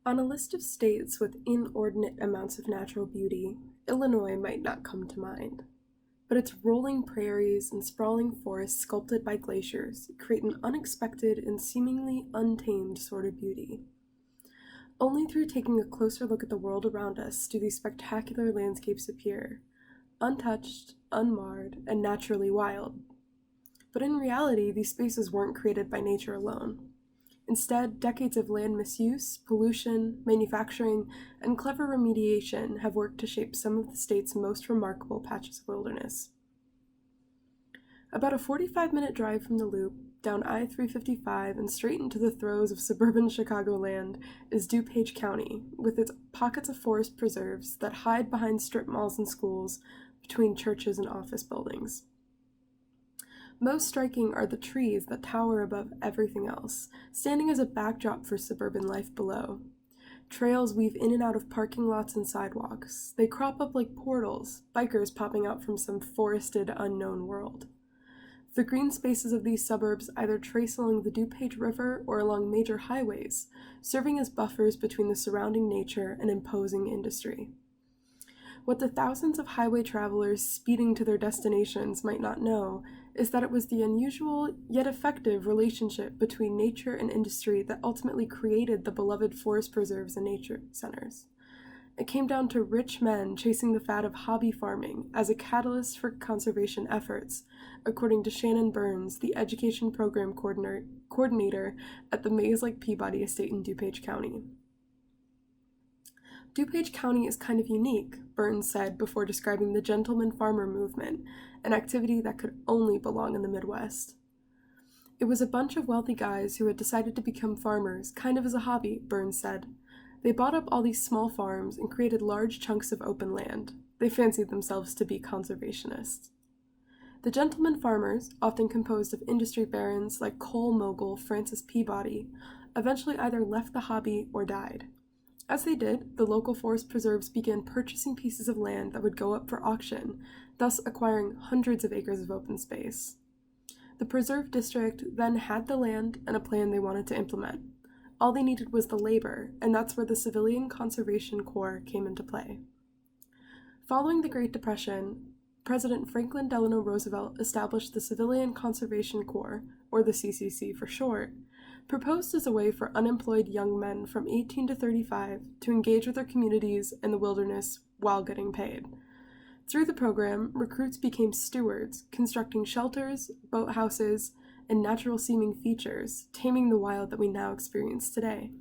On a list of states with inordinate amounts of natural beauty, Illinois might not come to mind. But its rolling prairies and sprawling forests sculpted by glaciers create an unexpected and seemingly untamed sort of beauty. Only through taking a closer look at the world around us do these spectacular landscapes appear, untouched, unmarred, and naturally wild. But in reality, these spaces weren't created by nature alone. Instead, decades of land misuse, pollution, manufacturing, and clever remediation have worked to shape some of the state's most remarkable patches of wilderness. About a 45-minute drive from the Loop, down I-355 and straight into the throes of suburban Chicagoland, is DuPage County, with its pockets of forest preserves that hide behind strip malls and schools, between churches and office buildings. Most striking are the trees that tower above everything else, standing as a backdrop for suburban life below. Trails weave in and out of parking lots and sidewalks. They crop up like portals, bikers popping out from some forested unknown world. The green spaces of these suburbs either trace along the DuPage River or along major highways, serving as buffers between the surrounding nature and imposing industry. What the thousands of highway travelers speeding to their destinations might not know is that it was the unusual yet effective relationship between nature and industry that ultimately created the beloved forest preserves and nature centers. It came down to rich men chasing the fad of hobby farming as a catalyst for conservation efforts, according to Shannon Burns, the education program coordinator at the Mays Lake Peabody Estate in DuPage County. DuPage County is kind of unique, Burns said before describing the gentleman farmer movement, an activity that could only belong in the Midwest. It was a bunch of wealthy guys who had decided to become farmers, kind of as a hobby, Burns said. They bought up all these small farms and created large chunks of open land. They fancied themselves to be conservationists. The gentleman farmers, often composed of industry barons like coal mogul Francis Peabody, eventually either left the hobby or died. As they did, the local forest preserves began purchasing pieces of land that would go up for auction, thus acquiring hundreds of acres of open space. The preserve district then had the land and a plan they wanted to implement. All they needed was the labor, and that's where the Civilian Conservation Corps came into play. Following the Great Depression, President Franklin Delano Roosevelt established the Civilian Conservation Corps, or the CCC for short, proposed as a way for unemployed young men from 18 to 35 to engage with their communities in the wilderness while getting paid. Through the program, recruits became stewards, constructing shelters, boathouses, and natural-seeming features, taming the wild that we now experience today.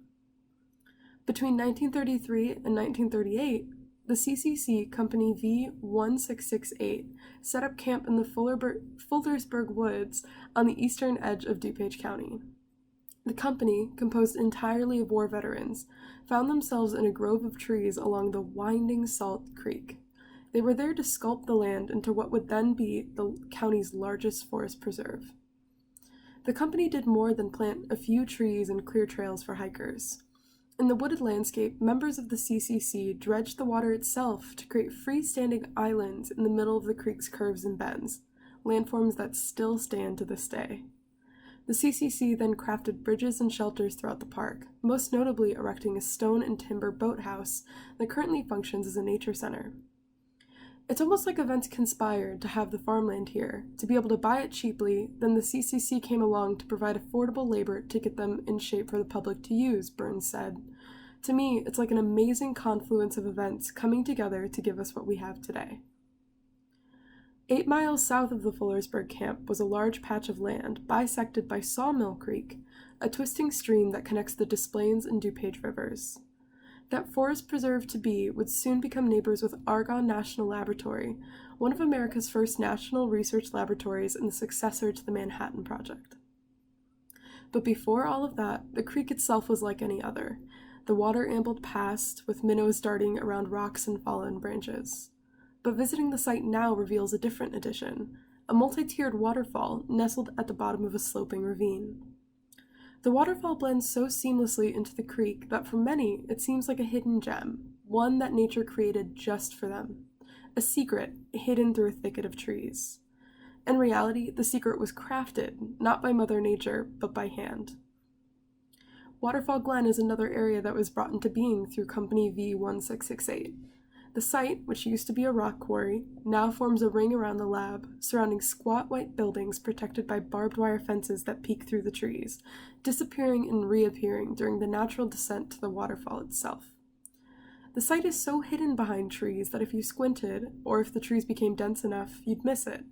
Between 1933 and 1938, the CCC Company V1668 set up camp in the Fullersburg Woods on the eastern edge of DuPage County. The company, composed entirely of war veterans, found themselves in a grove of trees along the winding Salt Creek. They were there to sculpt the land into what would then be the county's largest forest preserve. The company did more than plant a few trees and clear trails for hikers. In the wooded landscape, members of the CCC dredged the water itself to create freestanding islands in the middle of the creek's curves and bends, landforms that still stand to this day. The CCC then crafted bridges and shelters throughout the park, most notably erecting a stone and timber boathouse that currently functions as a nature center. It's almost like events conspired to have the farmland here, to be able to buy it cheaply, then the CCC came along to provide affordable labor to get them in shape for the public to use, Burns said. To me, it's like an amazing confluence of events coming together to give us what we have today. 8 miles south of the Fullersburg camp was a large patch of land bisected by Sawmill Creek, a twisting stream that connects the Des Plaines and DuPage rivers. That forest preserve to be would soon become neighbors with Argonne National Laboratory, one of America's first national research laboratories and the successor to the Manhattan Project. But before all of that, the creek itself was like any other. The water ambled past, with minnows darting around rocks and fallen branches. But visiting the site now reveals a different addition, a multi-tiered waterfall nestled at the bottom of a sloping ravine. The waterfall blends so seamlessly into the creek that for many it seems like a hidden gem, one that nature created just for them, a secret hidden through a thicket of trees. In reality, the secret was crafted, not by Mother Nature, but by hand. Waterfall Glen is another area that was brought into being through Company V1668. The site, which used to be a rock quarry, now forms a ring around the lab, surrounding squat white buildings protected by barbed wire fences that peek through the trees, disappearing and reappearing during the natural descent to the waterfall itself. The site is so hidden behind trees that if you squinted, or if the trees became dense enough, you'd miss it.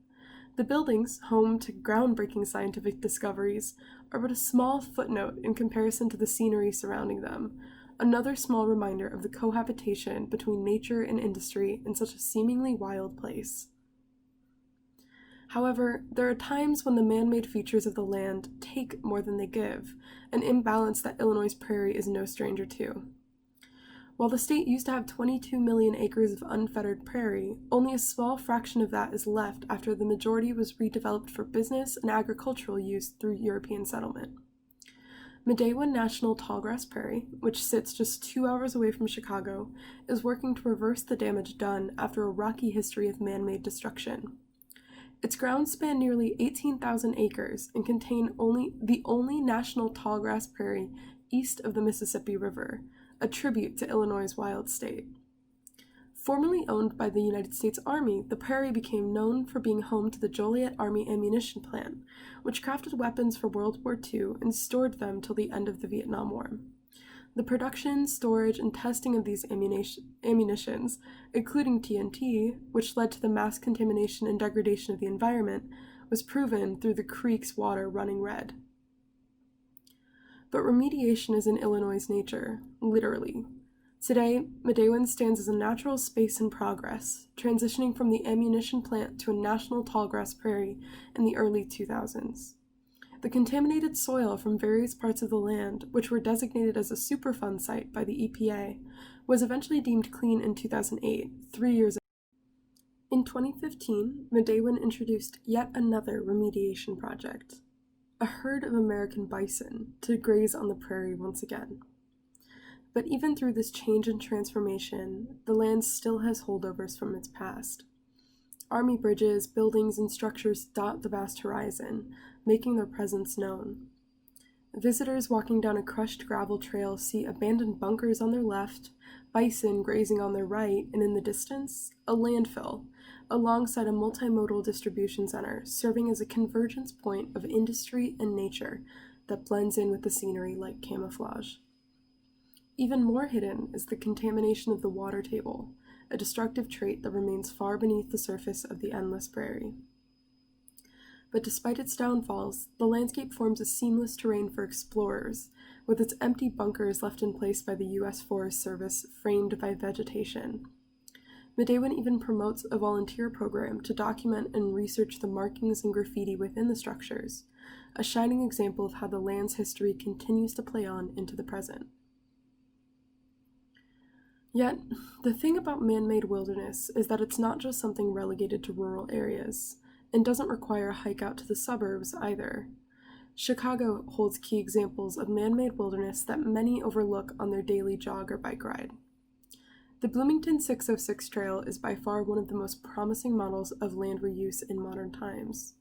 The buildings, home to groundbreaking scientific discoveries, are but a small footnote in comparison to the scenery surrounding them, another small reminder of the cohabitation between nature and industry in such a seemingly wild place. However, there are times when the man-made features of the land take more than they give, an imbalance that Illinois' prairie is no stranger to. While the state used to have 22 million acres of unfettered prairie, only a small fraction of that is left after the majority was redeveloped for business and agricultural use through European settlement. Medewan National Tallgrass Prairie, which sits just 2 hours away from Chicago, is working to reverse the damage done after a rocky history of man-made destruction. Its grounds span nearly 18,000 acres and contain the only national tallgrass prairie east of the Mississippi River, a tribute to Illinois' wild state. Formerly owned by the United States Army, the prairie became known for being home to the Joliet Army Ammunition Plant, which crafted weapons for World War II and stored them till the end of the Vietnam War. The production, storage, and testing of these ammunitions, including TNT, which led to the mass contamination and degradation of the environment, was proven through the creek's water running red. But remediation is in Illinois' nature, literally. Today, Medewan stands as a natural space in progress, transitioning from the ammunition plant to a national tallgrass prairie in the early 2000s. The contaminated soil from various parts of the land, which were designated as a Superfund site by the EPA, was eventually deemed clean in 2008, 3 years ago. In 2015, Medewan introduced yet another remediation project, a herd of American bison to graze on the prairie once again. But even through this change and transformation, the land still has holdovers from its past. Army bridges, buildings, and structures dot the vast horizon, making their presence known. Visitors walking down a crushed gravel trail see abandoned bunkers on their left, bison grazing on their right, and in the distance, a landfill, alongside a multimodal distribution center, serving as a convergence point of industry and nature that blends in with the scenery like camouflage. Even more hidden is the contamination of the water table, a destructive trait that remains far beneath the surface of the endless prairie. But despite its downfalls, the landscape forms a seamless terrain for explorers, with its empty bunkers left in place by the U.S. Forest Service framed by vegetation. Medewan even promotes a volunteer program to document and research the markings and graffiti within the structures, a shining example of how the land's history continues to play on into the present. Yet, the thing about man-made wilderness is that it's not just something relegated to rural areas, and doesn't require a hike out to the suburbs either. Chicago holds key examples of man-made wilderness that many overlook on their daily jog or bike ride. The Bloomington 606 Trail is by far one of the most promising models of land reuse in modern times.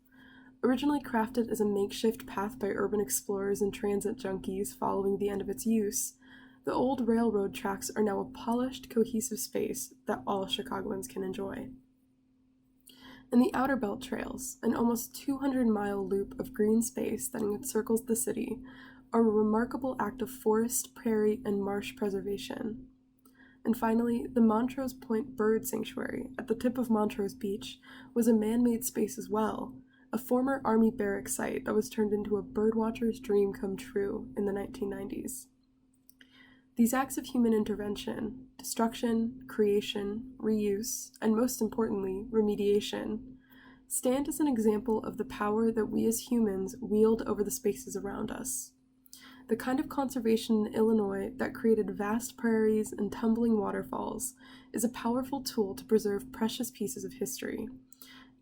Originally crafted as a makeshift path by urban explorers and transit junkies following the end of its use, the old railroad tracks are now a polished, cohesive space that all Chicagoans can enjoy. And the Outer Belt Trails, an almost 200-mile loop of green space that encircles the city, are a remarkable act of forest, prairie, and marsh preservation. And finally, the Montrose Point Bird Sanctuary at the tip of Montrose Beach was a man-made space as well, a former Army barrack site that was turned into a birdwatcher's dream come true in the 1990s. These acts of human intervention, destruction, creation, reuse, and most importantly, remediation, stand as an example of the power that we as humans wield over the spaces around us. The kind of conservation in Illinois that created vast prairies and tumbling waterfalls is a powerful tool to preserve precious pieces of history.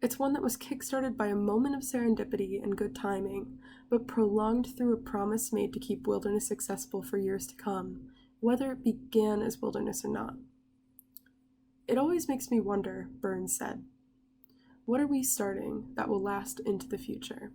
It's one that was kickstarted by a moment of serendipity and good timing, but prolonged through a promise made to keep wilderness accessible for years to come, whether it began as wilderness or not. It always makes me wonder, Burns said, what are we starting that will last into the future?